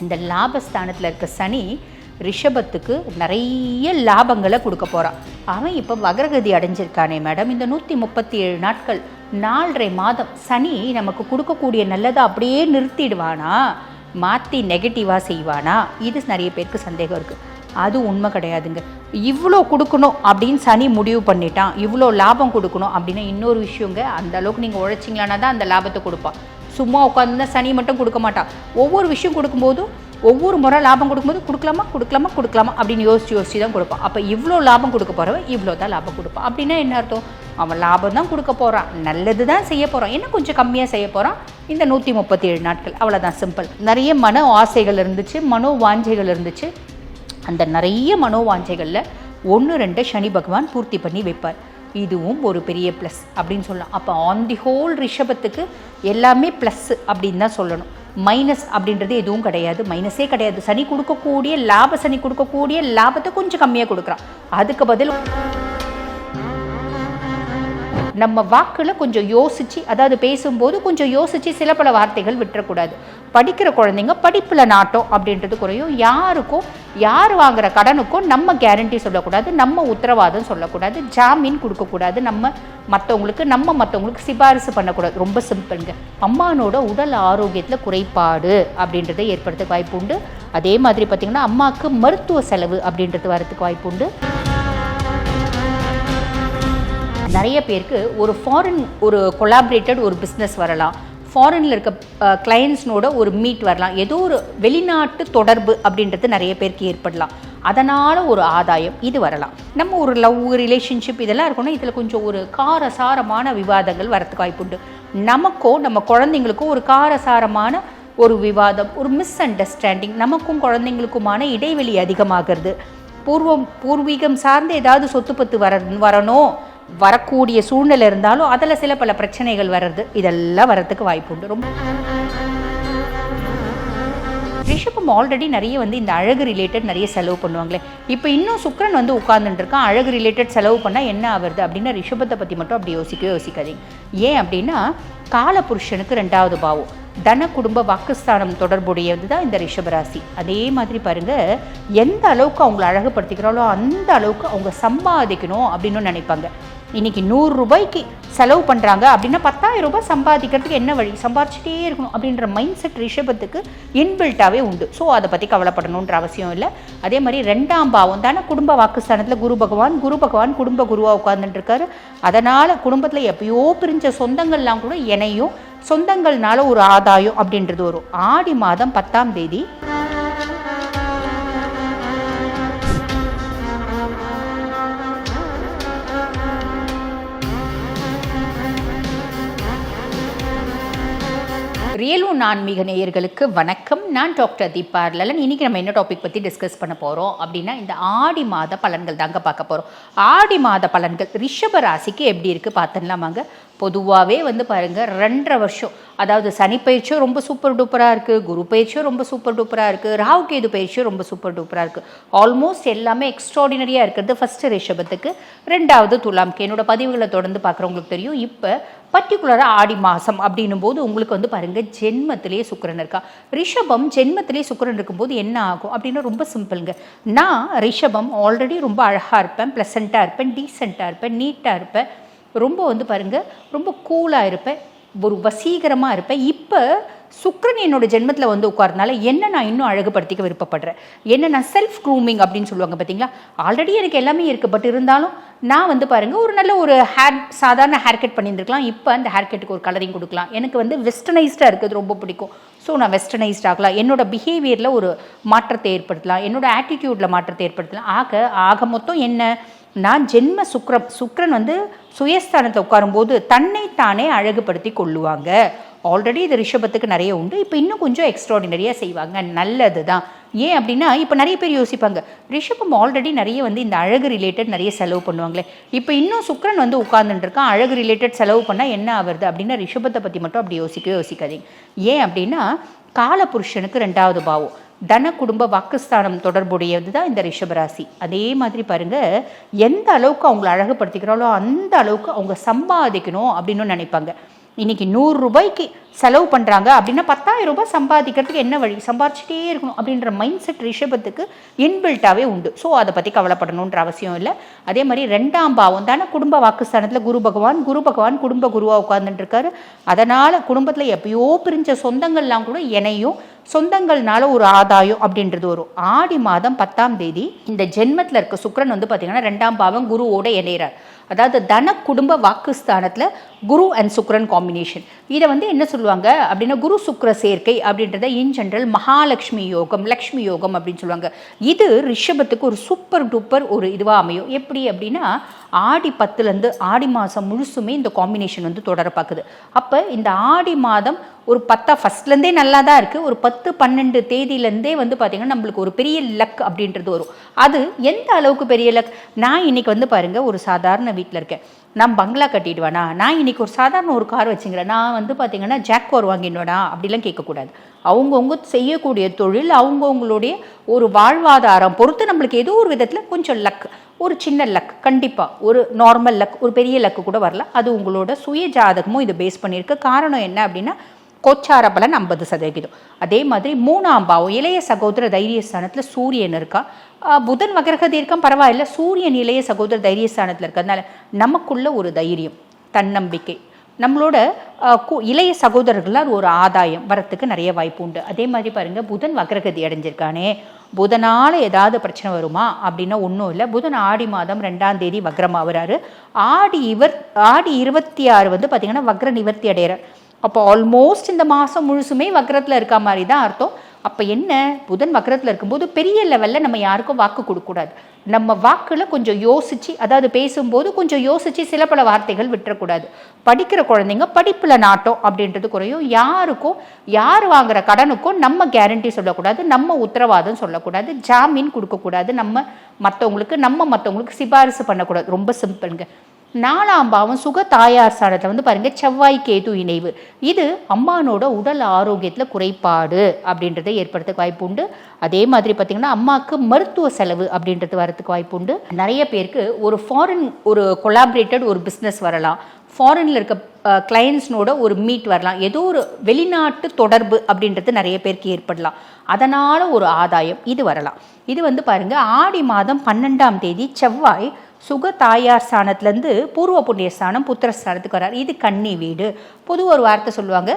இந்த லாபஸ்தானத்தில் இருக்க சனி ரிஷபத்துக்கு நிறைய லாபங்களை கொடுக்க போகிறான். அவன் இப்போ வக்ரகதி அடைஞ்சிருக்கானே மேடம், இந்த 137 நாட்கள் 4.5 மாதம் சனி நமக்கு கொடுக்கக்கூடிய நல்லதை அப்படியே நிறுத்திடுவானா, மாற்றி நெகட்டிவாக செய்வானா? இது நிறைய பேருக்கு சந்தேகம் இருக்குது. அது உண்மை கிடையாதுங்க. இவ்வளோ கொடுக்கணும் அப்படின்னு சனி முடிவு பண்ணிட்டான், இவ்வளோ லாபம் கொடுக்கணும் அப்படின்னா இன்னொரு விஷயங்க, அந்த அளவுக்கு நீங்கள் உழைச்சிங்களானா தான் அந்த லாபத்தை கொடுப்பான். சும்மா உட்காந்து சனி மட்டும் கொடுக்க மாட்டான். ஒவ்வொரு விஷயம் கொடுக்கும்போதும் ஒவ்வொரு முறை லாபம் கொடுக்கும்போது கொடுக்கலாமா அப்படின்னு யோசிச்சு தான் கொடுப்பான். அப்போ இவ்வளோ லாபம் கொடுக்க போகிறவன் இவ்வளோ தான் லாபம் கொடுப்பான். அப்படின்னா என்ன அர்த்தம்? அவன் லாபம் தான் கொடுக்க போகிறான், நல்லது தான் செய்ய போகிறான், என்ன கொஞ்சம் கம்மியாக செய்ய போகிறான் இந்த 137 நாட்கள். அவ்வளோதான், சிம்பிள். நிறைய மன ஆசைகள் இருந்துச்சு, மனோ வாஞ்சைகள் இருந்துச்சு. அந்த நிறைய மனோ வாஞ்சைகளில் 1-2 சனி பகவான் பூர்த்தி பண்ணி வைப்பார். இதுவும் ஒரு பெரிய ப்ளஸ் அப்படின்னு சொல்லலாம். அப்போ ஆன் தி ஹோல் ரிஷபத்துக்கு எல்லாமே ப்ளஸ் அப்படின்னு தான் சொல்லணும். மைனஸ் அப்படின்றது எதுவும் கிடையாது, மைனஸே கிடையாது. சனி கொடுக்கக்கூடிய லாபத்தை கொஞ்சம் கம்மியாக கொடுக்குறான். அதுக்கு பதில் நம்ம வாக்கில் கொஞ்சம் யோசித்து, அதாவது பேசும்போது கொஞ்சம் யோசித்து சில பல வார்த்தைகள் விட்டுறக்கூடாது. படிக்கிற குழந்தைங்க படிப்பில் நாட்டம் அப்படின்றது குறையும். யார் வாங்குகிற கடனுக்கும் நம்ம கேரண்டி சொல்லக்கூடாது, நம்ம உத்தரவாதம் சொல்லக்கூடாது, ஜாமீன் கொடுக்கக்கூடாது, நம்ம மற்றவங்களுக்கு சிபாரிசு பண்ணக்கூடாது. ரொம்ப சிம்பிளுங்க. அம்மானோட உடல் ஆரோக்கியத்தில் குறைபாடு அப்படின்றத ஏற்படுறதுக்கு வாய்ப்பு உண்டு. அதே மாதிரி பார்த்திங்கன்னா அம்மாவுக்கு மருத்துவ செலவு அப்படின்றது வரதுக்கு வாய்ப்பு உண்டு. நிறைய பேருக்கு ஒரு கொலாபரேட்டட் ஒரு பிஸ்னஸ் வரலாம், ஃபாரினில் இருக்க கிளையண்ட்ஸ்னோட ஒரு மீட் வரலாம், ஏதோ ஒரு வெளிநாட்டு தொடர்பு அப்படின்றது நிறைய பேருக்கு ஏற்படலாம். அதனால் ஒரு ஆதாயம் இது வரலாம். நம்ம ஒரு லவ் ரிலேஷன்ஷிப் இதெல்லாம் இருக்கணும், இதில் கொஞ்சம் ஒரு காரசாரமான விவாதங்கள் வரத்துக்கு வாய்ப்புண்டு. நமக்கோ நம்ம குழந்தைங்களுக்கோ ஒரு காரசாரமான ஒரு விவாதம், ஒரு மிஸ் அண்டர்ஸ்டாண்டிங், நமக்கும் குழந்தைங்களுக்குமான இடைவெளி அதிகமாகிறது. பூர்வீகம் சார்ந்து ஏதாவது சொத்து பத்து வரக்கூடிய சூழ்நிலை இருந்தாலும் அதில் சில பல பிரச்சனைகள் வர்றது, இதெல்லாம் வரத்துக்கு வாய்ப்பு உண்டு. ரொம்ப ரிஷபம் ஆல்ரெடி நிறைய இந்த அழகு ரிலேட்டட் நிறைய செலவு பண்ணுவாங்களே. இப்போ இன்னும் சுக்கிரன் உட்கார்ந்துட்டு இருக்கான். அழகு ரிலேட்டட் செலவு பண்ணால் என்ன ஆகுது அப்படின்னா ரிஷபத்தை பற்றி மட்டும் அப்படி யோசிக்காதீங்க. ஏன் அப்படின்னா காலபுருஷனுக்கு 2வது பாவம் தன குடும்ப வாக்குஸ்தானம் தொடர்புடையது தான் இந்த ரிஷபராசி. அதே மாதிரி பாருங்கள், எந்த அளவுக்கு அவங்கள அழகுபடுத்திக்கிறாங்களோ அந்த அளவுக்கு அவங்க சம்பாதிக்கணும் அப்படின்னு நினைப்பாங்க. இன்றைக்கி 100 ரூபாய்க்கு செலவு பண்ணுறாங்க அப்படின்னா 10,000 ரூபாய் சம்பாதிக்கிறதுக்கு என்ன வழி, சம்பாதிச்சிட்டே இருக்கணும் அப்படின்ற மைண்ட் செட் ரிஷபத்துக்கு இன்பில்ட்டாகவே உண்டு. ஸோ அதை பற்றி கவலைப்படணுன்ற அவசியம் இல்லை. அதே மாதிரி 2ஆம் பாவம் தானே குடும்ப வாக்குஸ்தானத்தில் குரு பகவான் குடும்ப குருவாக உட்கார்ந்துட்டு இருக்காரு. அதனால் குடும்பத்தில் எப்பயோ பிரிஞ்ச சொந்தங்கள்லாம் கூட இணையும், சொந்தங்கள்னால ஒரு ஆதாயம் அப்படின்றது வரும். ஆடி மாதம் 10ஆம் தேதி ரியலும் ஆன்மீக நேயர்களுக்கு வணக்கம். நான் டாக்டர் தீபா லலன். இன்றைக்கி நம்ம என்ன டாபிக் பற்றி டிஸ்கஸ் பண்ண போகிறோம் அப்படின்னா இந்த ஆடி மாத பலன்கள் தாங்க பார்க்க போகிறோம். ஆடி மாத பலன்கள் ரிஷப ராசிக்கு எப்படி இருக்குது பார்த்துடலாமாங்க. பொதுவாகவே பாருங்கள் 2.5 வருஷம், அதாவது சனி பயிற்சியும் ரொம்ப சூப்பர் டூப்பராக இருக்குது, குரு பயிற்சியும் ரொம்ப சூப்பர் டூப்பராக இருக்குது, ராகு கேது பயிற்சியும் ரொம்ப சூப்பர் டூப்பராக இருக்குது. ஆல்மோஸ்ட் எல்லாமே எக்ஸ்ட்ராடினரியாக இருக்கிறது ஃபஸ்ட்டு ரிஷபத்துக்கு, 2வது துலாம்க்கு. என்னோட பதிவுகளை தொடர்ந்து பார்க்குறவங்களுக்கு தெரியும். இப்போ பர்டிகுலராக ஆடி மாதம் அப்படின்னும் போது உங்களுக்கு பாருங்கள் ஜென்மத்திலே சுக்கிரன் இருக்கா. ரிஷபம் ஜென்மத்திலே சுக்கிரன் இருக்கும்போது என்ன ஆகும் அப்படின்னா ரொம்ப சிம்பிளுங்க. நான் ரிஷபம் ஆல்ரெடி ரொம்ப அழகாக இருப்பேன், ப்ளசண்ட்டாக இருப்பேன், டீசெண்டாக இருப்பேன், நீட்டாக இருப்பேன், ரொம்ப பாருங்கள் ரொம்ப கூலாக இருப்பேன், ஒரு வசீகரமாக இருப்பேன். இப்போ சுக்கிரன் என்னோட ஜென்மத்தில் உட்கார்றதுனால என்ன நான் இன்னும் அழகுபடுத்திக்க விருப்பப்படுறேன். என்ன நான் செல்ஃப் க்ரூமிங் அப்படின்னு சொல்லுவாங்க பார்த்தீங்களா. ஆல்ரெடி எனக்கு எல்லாமே இருக்குது, பட் இருந்தாலும் நான் பாருங்கள் ஒரு நல்ல ஒரு சாதாரண ஹேர் கட் பண்ணியிருந்துருக்கலாம். இப்போ அந்த ஹேர் கட்டுக்கு ஒரு கலரிங் கொடுக்கலாம். எனக்கு வெஸ்டர்னைஸ்டாக இருக்குது ரொம்ப பிடிக்கும். ஸோ நான் வெஸ்டர்னைஸ்ட் ஆகலாம், என்னோட பிஹேவியரில் ஒரு மாற்றத்தை ஏற்படுத்தலாம், என்னோட ஆட்டிடியூடில் மாற்றத்தை ஏற்படுத்தலாம். ஆக மொத்தம் என்ன, நான் ஜென்ம சுக்கிரன் சுயஸ்தானத்தை உட்காரும்போது தன்னைத்தானே அழகுபடுத்தி கொள்ளுவாங்க. ஆல்ரெடி இது ரிஷபத்துக்கு நிறைய உண்டு, இப்போ இன்னும் கொஞ்சம் எக்ஸ்ட்ராடினரியாக செய்வாங்க, நல்லது தான். ஏன் அப்படின்னா இப்போ நிறைய பேர் யோசிப்பாங்க, ரிஷபம் ஆல்ரெடி நிறைய இந்த அழகு ரிலேட்டட் நிறைய செலவு பண்ணுவாங்களே, இப்போ இன்னும் சுக்கிரன் உட்கார்ந்துட்டு இருக்கான், அழகு ரிலேட்டட் செலவு பண்ணால் என்ன ஆகுது அப்படின்னா ரிஷபத்தை பற்றி மட்டும் அப்படி யோசிக்காதீங்க. ஏன் அப்படின்னா காலபுருஷனுக்கு 2வது பாவம் தன குடும்ப வாக்குஸ்தானம் தொடர்புடையது தான் இந்த ரிஷபராசி. அதே மாதிரி பாருங்கள், எந்த அளவுக்கு அவங்கள அழகுபடுத்திக்கிறாங்களோ அந்த அளவுக்கு அவங்க சம்பாதிக்கணும் அப்படின்னு நினைப்பாங்க. இன்னைக்கு 100 ரூபாய்க்கு செலவு பண்ணுறாங்க அப்படின்னா 10,000 ரூபாய் சம்பாதிக்கிறதுக்கு என்ன வழி, சம்பாதிச்சிட்டே இருக்கணும் அப்படின்ற மைண்ட் செட் ரிஷபத்துக்கு இன்பில்ட்டாகவே உண்டு. ஸோ அதை பற்றி கவலைப்படணுன்ற அவசியம் இல்லை. அதே மாதிரி 2ஆம் பாவம் தானே குடும்ப வாக்குஸ்தானத்தில் குரு பகவான் குடும்ப குருவாக உட்கார்ந்துட்டு இருக்காரு. அதனால் குடும்பத்தில் எப்பயோ பிரிஞ்ச சொந்தங்கள்லாம் கூட இணையும், சொந்தங்கள்னால ஒரு ஆதாயம் அப்படின்றது வரும். ஆடி மாதம் 10ஆம் தேதி இந்த ஜென்மத்தில் இருக்க சுக்கிரன் வந்து பார்த்தீங்கன்னா 2ஆம் பாவம் குருவோட இணைகிறார். அதாவது தன குடும்ப வாக்குஸ்தானத்தில் குரு அண்ட் சுக்ரன் காம்பினேஷன். இதை வந்து என்ன சொல்லுவாங்க அப்படின்னா குரு சுக்ர சேர்க்கை அப்படின்றத இன் ஜென்ரல் மகாலட்சுமி யோகம், லக்ஷ்மி யோகம் அப்படின்னு சொல்லுவாங்க. இது ரிஷபத்துக்கு ஒரு சூப்பர் டூப்பர் ஒரு இதுவாக அமையும். எப்படி அப்படின்னா ஆடி 10லேருந்து ஆடி மாதம் முழுசுமே இந்த காம்பினேஷன் வந்து தொடர பார்க்குது. அப்போ இந்த ஆடி மாதம் ஒரு 10 ஃபஸ்ட்லேருந்தே நல்லா தான் இருக்குது. ஒரு 10-12 தேதியிலேருந்தே வந்து பார்த்திங்கன்னா நம்மளுக்கு ஒரு பெரிய லக் அப்படின்றது வரும். அது எந்த அளவுக்கு பெரிய லக்? நான் இன்றைக்கி வந்து பாருங்கள், ஒரு சாதாரண வீட்டில் இருக்கேன், நான் பங்களா கட்டிடுவேனா, நான் இன்றைக்கி ஒரு சாதாரண ஒரு கார் வச்சுக்கிறேன், நான் வந்து பார்த்திங்கன்னா ஜாக்வார் வாங்கிடுவேனா அப்படிலாம் கேட்கக்கூடாது. அவங்கவுங்க செய்யக்கூடிய தொழில், அவங்கவுங்களுடைய ஒரு வாழ்வாதாரம் பொறுத்து நம்மளுக்கு ஏதோ ஒரு விதத்தில் கொஞ்சம் லக், ஒரு சின்ன லக், கண்டிப்பாக ஒரு நார்மல் லக், ஒரு பெரிய லக்கு கூட வரலாம். அது உங்களோட சுய ஜாதகமும் இதை பேஸ் பண்ணியிருக்கு. காரணம் என்ன அப்படின்னா கோச்சார பலன் 50%. அதே மாதிரி 3ஆம் பாவம் இளைய சகோதர தைரியஸ்தானத்தில் சூரியன் இருக்கா, புதன் வக்ரகதி இருக்கான் பரவாயில்ல, சூரியன் இளைய சகோதர தைரியஸ்தானத்தில் இருக்கிறதுனால நமக்குள்ள ஒரு தைரியம், தன்னம்பிக்கை, நம்மளோட இளைய சகோதரர்களால் ஒரு ஆதாயம் வரத்துக்கு நிறைய வாய்ப்பு உண்டு. அதே மாதிரி பாருங்கள், புதன் வக்ரகதி அடைஞ்சிருக்கானே, புதனால் ஏதாவது பிரச்சனை வருமா அப்படின்னா ஒன்றும் இல்லை. புதன் ஆடி மாதம் 2ஆம் தேதி வக்ரமாகிறாரு. ஆடி 26 வந்து பார்த்திங்கன்னா வக்ர நிவர்த்தி அடைகிறார். அப்போ ஆல்மோஸ்ட் இந்த மாதம் முழுசுமே வக்ரத்தில் இருக்க மாதிரி தான் அர்த்தம். அப்போ என்ன, புதன் வக்ரத்தில் இருக்கும்போது பெரிய லெவலில் நம்ம யாருக்கும் வாக்கு கொடுக்கக்கூடாது. நம்ம வாக்கில் கொஞ்சம் யோசித்து, அதாவது பேசும்போது கொஞ்சம் யோசித்து சில பல வார்த்தைகள் விட்டுறக்கூடாது. படிக்கிற குழந்தைங்க படிப்பில் நாட்டம் அப்படின்றது குறையும். யார் வாங்குகிற கடனுக்கும் நம்ம கேரண்டி சொல்லக்கூடாது, நம்ம உத்தரவாதம் சொல்லக்கூடாது, ஜாமீன் கொடுக்கக்கூடாது, நம்ம மற்றவங்களுக்கு சிபாரிசு பண்ணக்கூடாது. ரொம்ப சிம்பிளுங்க. 4ஆம் பாவம் சுக தாயார் ஸ்தானத்தில் வந்து பாருங்கள் செவ்வாய் கேது இணைவு. இது அம்மானோட உடல் ஆரோக்கியத்தில் குறைபாடு அப்படின்றத ஏற்படுறதுக்கு வாய்ப்பு உண்டு. அதே மாதிரி பார்த்திங்கன்னா அம்மாவுக்கு மருத்துவ செலவு அப்படின்றது வரதுக்கு வாய்ப்பு உண்டு. நிறைய பேருக்கு ஒரு ஃபாரின் ஒரு கொலாபரேட்டட் ஒரு பிஸ்னஸ் வரலாம், ஃபாரினில் இருக்க கிளையன்ட்ஸ்னோட ஒரு மீட் வரலாம், ஏதோ ஒரு வெளிநாட்டு தொடர்பு அப்படின்றது நிறைய பேருக்கு ஏற்படலாம். அதனால் ஒரு ஆதாயம் இது வரலாம். இது வந்து பாருங்கள் ஆடி மாதம் 12ஆம் தேதி செவ்வாய் சுக தாயார் ஸ்தானத்துலேருந்து பூர்வ புண்ணிய ஸ்தானம் புத்திரஸ்தானத்துக்கு வரார். இது கன்னி வீடு. பொது ஒரு வார்த்தை சொல்லுவாங்க,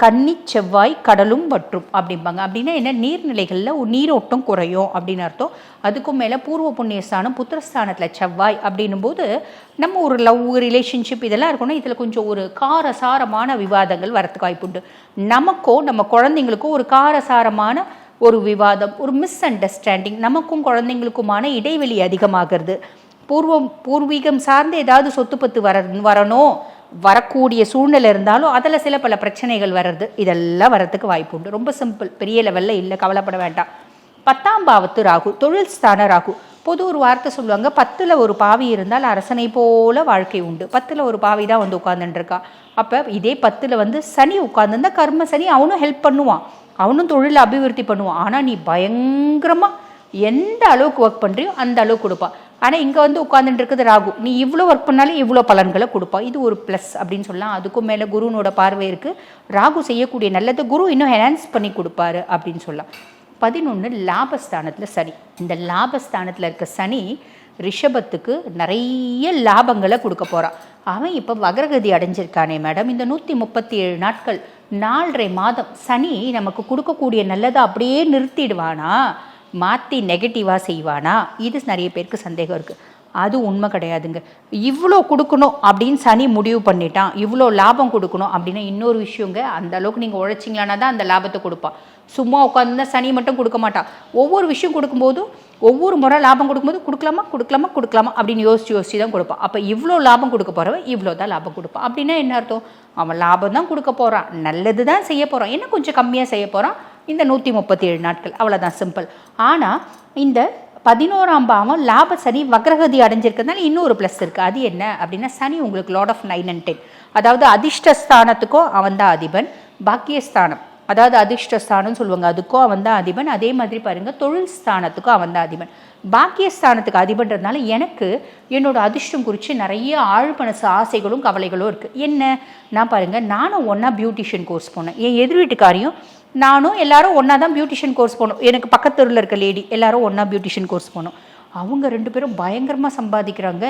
கன்னி செவ்வாய் கடலும் வற்றும் அப்படிம்பாங்க. அப்படின்னா என்ன, நீர்நிலைகளில் ஒரு நீரோட்டம் குறையும் அப்படின்னு அர்த்தம். அதுக்கும் மேலே பூர்வ புண்ணிய ஸ்தானம் புத்திரஸ்தானத்தில் செவ்வாய் அப்படின்னும் போது நம்ம ஒரு லவ் ரிலேஷன்ஷிப் இதெல்லாம் இருக்கணும். இதில் கொஞ்சம் ஒரு காரசாரமான விவாதங்கள் வரத்துக்கு வாய்ப்பு உண்டு. நமக்கோ நம்ம குழந்தைங்களுக்கோ ஒரு காரசாரமான ஒரு விவாதம், ஒரு மிஸ் அண்டர்ஸ்டாண்டிங், நமக்கும் குழந்தைங்களுக்குமான இடைவெளி அதிகமாகிறது. பூர்வீகம் சார்ந்து ஏதாவது சொத்து பத்து வரணும், வரக்கூடிய சூழ்நிலை இருந்தாலும் அதில் சில பல பிரச்சனைகள் வர்றது, இதெல்லாம் வரத்துக்கு வாய்ப்பு உண்டு. ரொம்ப சிம்பிள், பெரிய லெவலில் இல்லை, கவலைப்பட வேண்டாம். 10ஆம் பாவத்து ராகு, தொழில் ஸ்தான ராகு. பொது ஒரு வார்த்தை சொல்லுவாங்க, 10ல் ஒரு பாவி இருந்தால் அரசனை போல வாழ்க்கை உண்டு. 10ல் ஒரு பாவி தான் வந்து உட்காந்துட்டுருக்கா. அப்போ இதே 10ல் வந்து சனி உட்காந்துருந்தா கர்ம சனி, அவனும் ஹெல்ப் பண்ணுவான், அவனும் தொழிலை அபிவிருத்தி பண்ணுவான். ஆனால் நீ பயங்கரமாக எந்த அளவுக்கு ஒர்க் பண்ணுறியோ அந்த அளவுக்கு கொடுப்பான். ஆனால் இங்கே வந்து உட்காந்துட்டு இருக்குது ராகு, நீ இவ்வளோ ஒர்க் பண்ணாலும் இவ்வளோ பலன்களை கொடுப்பா. இது ஒரு ப்ளஸ் அப்படின்னு சொல்லலாம். அதுக்கும் மேலே குருனோட பார்வை இருக்குது. ராகு செய்யக்கூடிய நல்லது குரு இன்னும் என்ஹான்ஸ் பண்ணி கொடுப்பாரு அப்படின்னு சொல்லலாம். 11 லாபஸ்தானத்தில் சனி. இந்த லாபஸ்தானத்தில் இருக்க சனி ரிஷபத்துக்கு நிறைய லாபங்களை கொடுக்க போகிறான். அவன் இப்போ வக்ரகதி அடைஞ்சிருக்கானே மேடம், இந்த 137 நாட்கள் 4.5 மாதம் சனி நமக்கு கொடுக்கக்கூடிய நல்லதை அப்படியே நிறுத்திடுவானா, மாற்றி நெகட்டிவாக செய்வானா? இது நிறைய பேருக்கு சந்தேகம் இருக்குது. அது உண்மை கிடையாதுங்க. இவ்வளோ கொடுக்கணும் அப்படின்னு சனி முடிவு பண்ணிட்டான், இவ்வளோ லாபம் கொடுக்கணும் அப்படின்னா இன்னொரு விஷயங்க, அந்த அளவுக்கு நீங்கள் உழைச்சிங்களானா தான் அந்த லாபத்தை கொடுப்பான். சும்மா உட்காந்துருந்தா சனி மட்டும் கொடுக்க மாட்டான். ஒவ்வொரு விஷயம் கொடுக்கும்போதும் ஒவ்வொரு முறை லாபம் கொடுக்கும்போது கொடுக்கலாமா அப்படின்னு யோசிச்சு தான் கொடுப்பான். அப்போ இவ்வளோ லாபம் கொடுக்க போகிறவன் இவ்வளோ தான் லாபம் கொடுப்பான். அப்படின்னா என்ன அர்த்தம், அவன் லாபம் தான் கொடுக்க போகிறான், நல்லது தான் செய்ய போகிறான், என்ன கொஞ்சம் கம்மியாக செய்ய போகிறான் இந்த 137 நாட்கள், அவ்வளோதான், சிம்பிள். ஆனால் இந்த 11ஆம் பாவம் லாப சனி வக்ரகதி அடைஞ்சிருக்கிறதுனால இன்னொரு ப்ளஸ் இருக்குது. அது என்ன அப்படின்னா, சனி உங்களுக்கு லார்ட் ஆஃப் 9 and 10, அதாவது அதிர்ஷ்டஸ்தானத்துக்கும் அவன் தான் அதிபன், பாக்கியஸ்தானம் அதாவது அதிர்ஷ்டஸ்தானம்னு சொல்லுவாங்க, அதுக்கும் அவன் தான் அதிபன். அதே மாதிரி பாருங்கள் தொழில் ஸ்தானத்துக்கும் அவன் தான் அதிபன். பாக்கியஸ்தானத்துக்கு அதிபன்றதுனால எனக்கு என்னோட அதிர்ஷ்டம் குறித்து நிறைய ஆழ்மனசு ஆசைகளும் கவலைகளும் இருக்குது. என்ன நான் பாருங்கள், நானும் ஒன்றா பியூட்டிஷியன் கோர்ஸ் போனேன், என் எதிர் வீட்டுக்காரையும் நானும் எல்லாரும் ஒன்றா தான் பியூட்டிஷியன் கோர்ஸ் போனோம். எனக்கு பக்கத்தூரில் இருக்க லேடி எல்லாரும் ஒன்றா பியூட்டிஷியன் கோர்ஸ் போனோம். அவங்க 2 பேரும் பயங்கரமாக சம்பாதிக்கிறாங்க.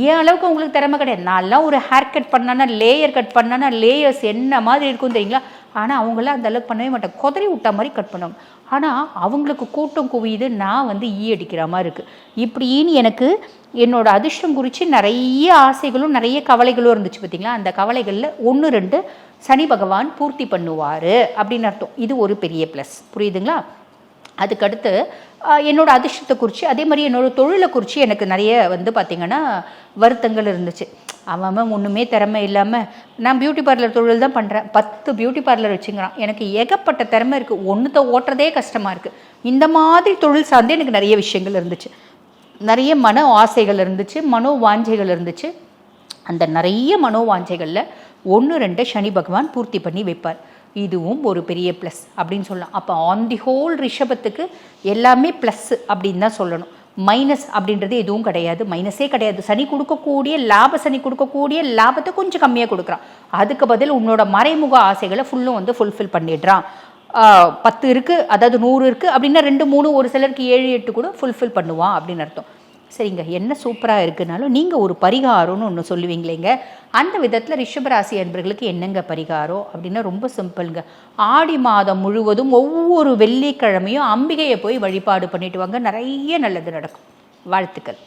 ஏன் அளவுக்கு அவங்களுக்கு திறமை கிடையாது. நான்லாம் ஒரு ஹேர் கட் பண்ணானா, லேயர் கட் பண்ணானா லேயர்ஸ் என்ன மாதிரி இருக்கும் தெரியுங்களா? ஆனால் அவங்களாம் அந்த அளவுக்கு பண்ணவே மாட்டேன், குதறி விட்டா மாதிரி கட் பண்ணுவாங்க. ஆனால் அவங்களுக்கு கூட்டம் குவியுது, நான் வந்து அடிக்கிற மாதிரி இருக்குது. இப்படின்னு எனக்கு என்னோட அதிர்ஷ்டம் குறித்து நிறைய ஆசைகளும் நிறைய கவலைகளும் இருந்துச்சு பார்த்தீங்களா? அந்த கவலைகளில் 1-2 சனி பகவான் பூர்த்தி பண்ணுவார் அப்படின்னு அர்த்தம். இது ஒரு பெரிய ப்ளஸ், புரியுதுங்களா? அதுக்கடுத்து என்னோட அதிர்ஷ்டத்தை குறித்து, அதே மாதிரி என்னோட தொழிலை குறித்து எனக்கு நிறைய வந்து பார்த்திங்கன்னா வருத்தங்கள் இருந்துச்சு. அவன் ஒன்றுமே திறமை இல்லாமல், நான் பியூட்டி பார்லர் தொழில் தான் பண்ணுறேன், 10 பியூட்டி பார்லர் வச்சுங்கிறான், எனக்கு ஏகப்பட்ட திறமை இருக்குது, ஒன்றுத்தை ஓட்டுறதே கஷ்டமாக இருக்குது. இந்த மாதிரி தொழில் சார்ந்து எனக்கு நிறைய விஷயங்கள் இருந்துச்சு, நிறைய மன ஆசைகள் இருந்துச்சு, மனோ வாஞ்சைகள் இருந்துச்சு. அந்த நிறைய மனோ வாஞ்சைகளில் 1-2 சனி பகவான் பூர்த்தி பண்ணி வைப்பார். இதுவும் ஒரு பெரிய ப்ளஸ் அப்படின்னு சொல்லலாம். அப்போ ஆன் தி ஹோல் ரிஷபத்துக்கு எல்லாமே ப்ளஸ் அப்படின்னு தான் சொல்லணும். மைனஸ் அப்படின்றது எதுவும் கிடையாது, மைனஸே கிடையாது. சனி கொடுக்கக்கூடிய சனி கொடுக்கக்கூடிய லாபத்தை கொஞ்சம் கம்மியாக கொடுக்குறான். அதுக்கு பதில் உன்னோட மறைமுக ஆசைகளை ஃபுல்லும் வந்து ஃபுல்ஃபில் பண்ணிடுறான். 10 இருக்குது, அதாவது 100 இருக்குது அப்படின்னா 2, 3, ஒரு சிலருக்கு 7, 8 கூட ஃபுல்ஃபில் பண்ணுவான் அப்படின்னு அர்த்தம். சரிங்க, என்ன சூப்பராக இருக்குனாலும் நீங்கள் ஒரு பரிகாரம்னு ஒன்று சொல்லுவீங்களேங்க, அந்த விதத்தில் ரிஷபராசி அன்பர்களுக்கு என்னங்க பரிகாரம் அப்படின்னா ரொம்ப சிம்பிளுங்க. ஆடி மாதம் முழுவதும் ஒவ்வொரு வெள்ளிக்கிழமையும் அம்பிகையை போய் வழிபாடு பண்ணிட்டு வாங்க, நிறைய நல்லது நடக்கும். வாழ்த்துக்கள்.